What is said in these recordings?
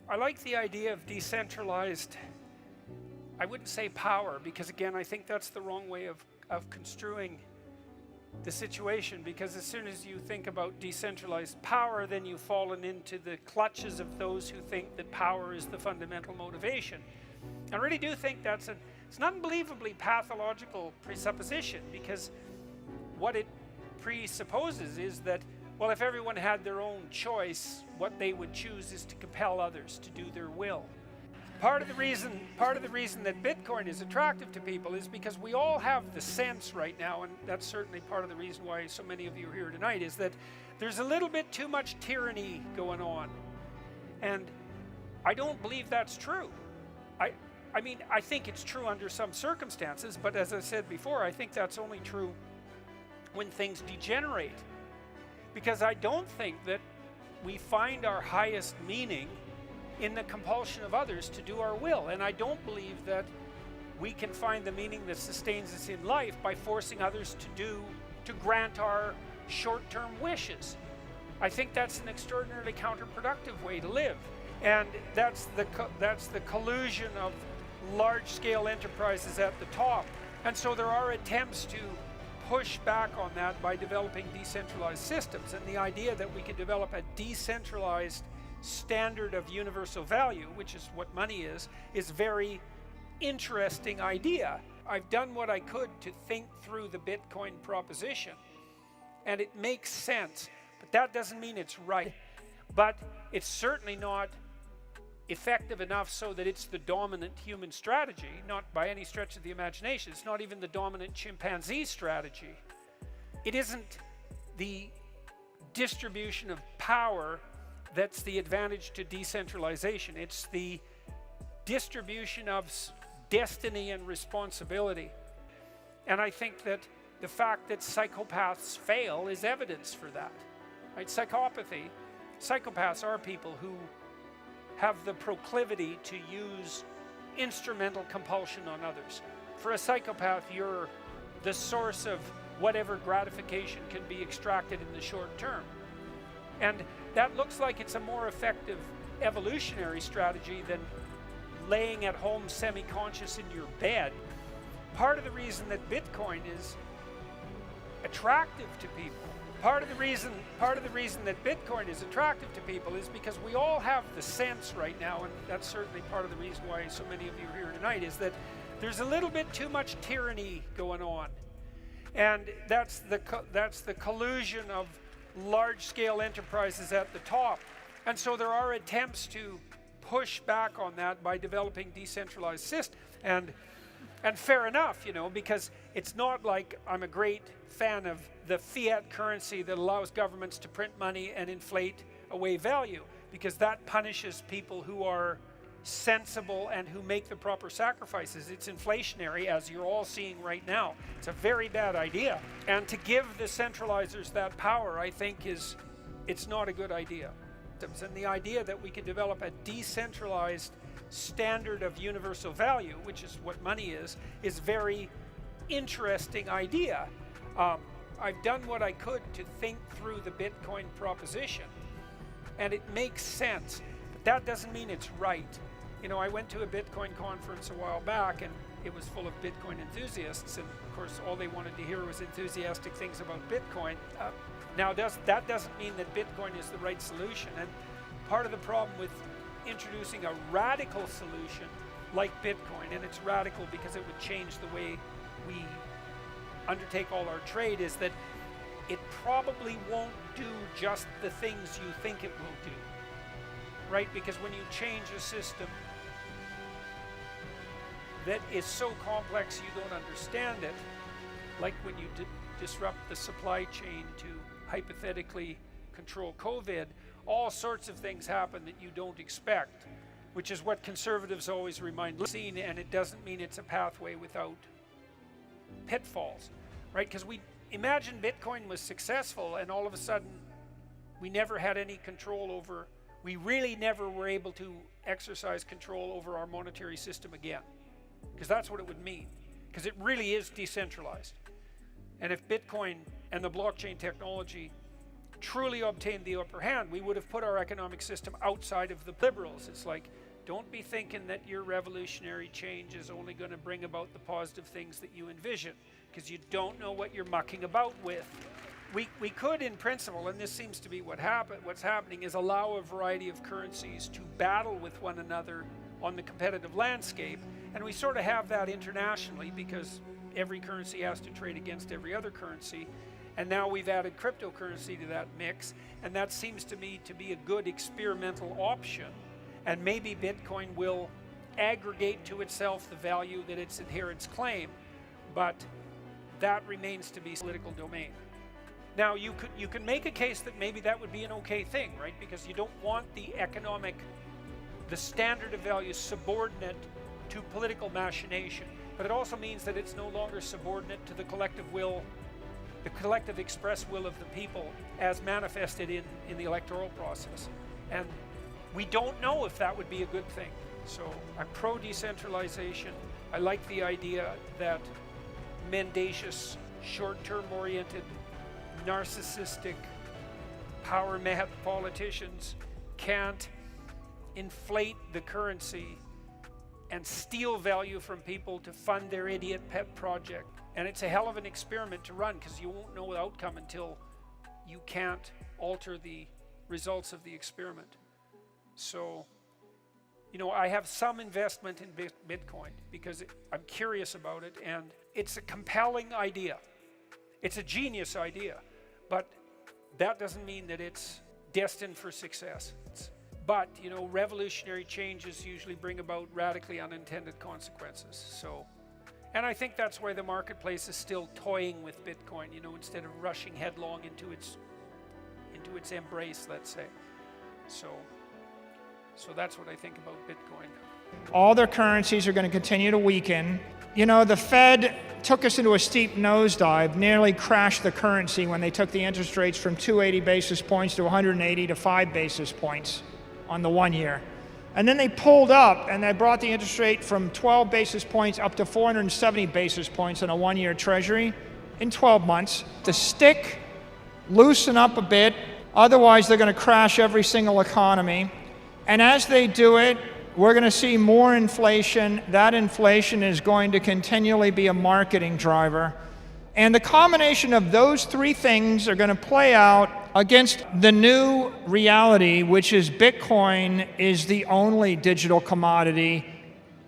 I like the idea of decentralized, I wouldn't say power, because again, I think that's the wrong way of construing the situation, because as soon as you think about decentralized power, then you've fallen into the clutches of those who think that power is the fundamental motivation. I really do think it's an unbelievably pathological presupposition, because what it presupposes is that, well, if everyone had their own choice, what they would choose is to compel others to do their will. Part of the reason that Bitcoin is attractive to people is because we all have the sense right now, and that's certainly part of the reason why so many of you are here tonight, is that there's a little bit too much tyranny going on. And I don't believe that's true. I mean, I think it's true under some circumstances, but as I said before, I think that's only true when things degenerate. Because I don't think that we find our highest meaning in the compulsion of others to do our will. And I don't believe that we can find the meaning that sustains us in life by forcing others to grant our short-term wishes. I think that's an extraordinarily counterproductive way to live. And that's the collusion of large-scale enterprises at the top. And so there are attempts to push back on that by developing decentralized systems. And the idea that we could develop a decentralized standard of universal value, which is what money is very interesting idea. I've done what I could to think through the Bitcoin proposition, and it makes sense, but that doesn't mean it's right. But it's certainly not effective enough so that it's the dominant human strategy, not by any stretch of the imagination. It's not even the dominant chimpanzee strategy. It isn't the distribution of power that's the advantage to decentralization. It's the distribution of destiny and responsibility. And I think that the fact that psychopaths fail is evidence for that. Right? Psychopaths are people who have the proclivity to use instrumental compulsion on others. For a psychopath, you're the source of whatever gratification can be extracted in the short term. And that looks like it's a more effective evolutionary strategy than laying at home semi-conscious in your bed. Part of the reason that Bitcoin is attractive to people, part of the reason that Bitcoin is attractive to people is because we all have the sense right now, and that's certainly part of the reason why so many of you are here tonight, is that there's a little bit too much tyranny going on. And that's the collusion of large-scale enterprises at the top. And so there are attempts to push back on that by developing decentralized systems. And fair enough, you know, because it's not like I'm a great fan of the fiat currency that allows governments to print money and inflate away value, because that punishes people who are sensible and who make the proper sacrifices. It's inflationary, as you're all seeing right now. It's a very bad idea. And to give the centralizers that power, I think it's not a good idea. And the idea that we could develop a decentralized standard of universal value, which is what money is very interesting idea. I've done what I could to think through the Bitcoin proposition, and it makes sense, but that doesn't mean it's right. You know, I went to a Bitcoin conference a while back, and it was full of Bitcoin enthusiasts, and of course all they wanted to hear was enthusiastic things about Bitcoin. Now that doesn't mean that Bitcoin is the right solution, and part of the problem with introducing a radical solution like Bitcoin, and it's radical because it would change the way we undertake all our trade, is that it probably won't do just the things you think it will do, right? Because when you change a system that is so complex you don't understand it, like when you disrupt the supply chain to hypothetically control COVID, all sorts of things happen that you don't expect, which is what conservatives always remind listeners, and it doesn't mean it's a pathway without pitfalls, right? Because we imagine Bitcoin was successful and all of a sudden we never had any control over, we really never were able to exercise control over our monetary system again, because that's what it would mean, because it really is decentralized. And if Bitcoin and the blockchain technology truly obtained the upper hand, we would have put our economic system outside of the liberals. It's like, don't be thinking that your revolutionary change is only going to bring about the positive things that you envision, because you don't know what you're mucking about with. We could, in principle, and this seems to be what's happening, is allow a variety of currencies to battle with one another on the competitive landscape, and we sort of have that internationally because every currency has to trade against every other currency, and now we've added cryptocurrency to that mix, and that seems to me to be a good experimental option, and maybe Bitcoin will aggregate to itself the value that its adherents claim, but that remains to be political domain. Now you can make a case that maybe that would be an okay thing, right? Because you don't want the standard of value subordinate to political machination, but it also means that it's no longer subordinate to the collective will, the collective express will of the people as manifested in the electoral process. And we don't know if that would be a good thing. So I'm pro-decentralization. I like the idea that mendacious, short-term oriented, narcissistic, power-mad politicians can't inflate the currency and steal value from people to fund their idiot pet project. And it's a hell of an experiment to run, because you won't know the outcome until you can't alter the results of the experiment. So, you know, I have some investment in Bitcoin because I'm curious about it, and it's a compelling idea. It's a genius idea, but that doesn't mean that it's destined for success. But, you know, revolutionary changes usually bring about radically unintended consequences. So, and I think that's why the marketplace is still toying with Bitcoin, you know, instead of rushing headlong into its embrace, let's say. So that's what I think about Bitcoin. All their currencies are going to continue to weaken. You know, the Fed took us into a steep nosedive, nearly crashed the currency when they took the interest rates from 280 basis points to 180 to 5 basis points on the 1 year. And then they pulled up and they brought the interest rate from 12 basis points up to 470 basis points on a 1-year treasury in 12 months. To stick, loosen up a bit, otherwise they're going to crash every single economy. And as they do it, we're going to see more inflation. That inflation is going to continually be a marketing driver. And the combination of those three things are going to play out against the new reality, which is Bitcoin is the only digital commodity.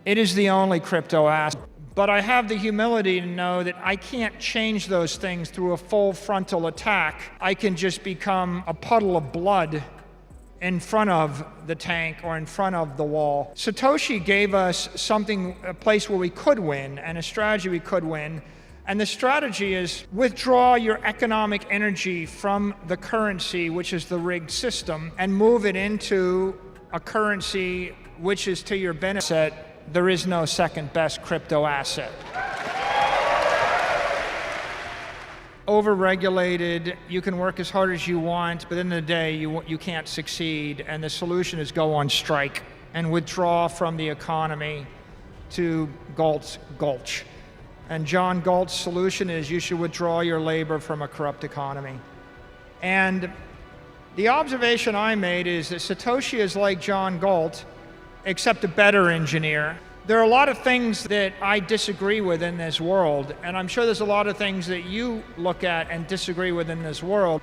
It is the only crypto asset. But I have the humility to know that I can't change those things through a full frontal attack. I can just become a puddle of blood in front of the tank or in front of the wall. Satoshi gave us something, a place where we could win, and a strategy we could win. And the strategy is withdraw your economic energy from the currency, which is the rigged system, and move it into a currency which is to your benefit. There is no second best crypto asset. Overregulated, you can work as hard as you want, but at the end of the day, you can't succeed, and the solution is go on strike and withdraw from the economy to Galt's Gulch. And John Galt's solution is you should withdraw your labor from a corrupt economy. And the observation I made is that Satoshi is like John Galt, except a better engineer. There are a lot of things that I disagree with in this world, and I'm sure there's a lot of things that you look at and disagree with in this world.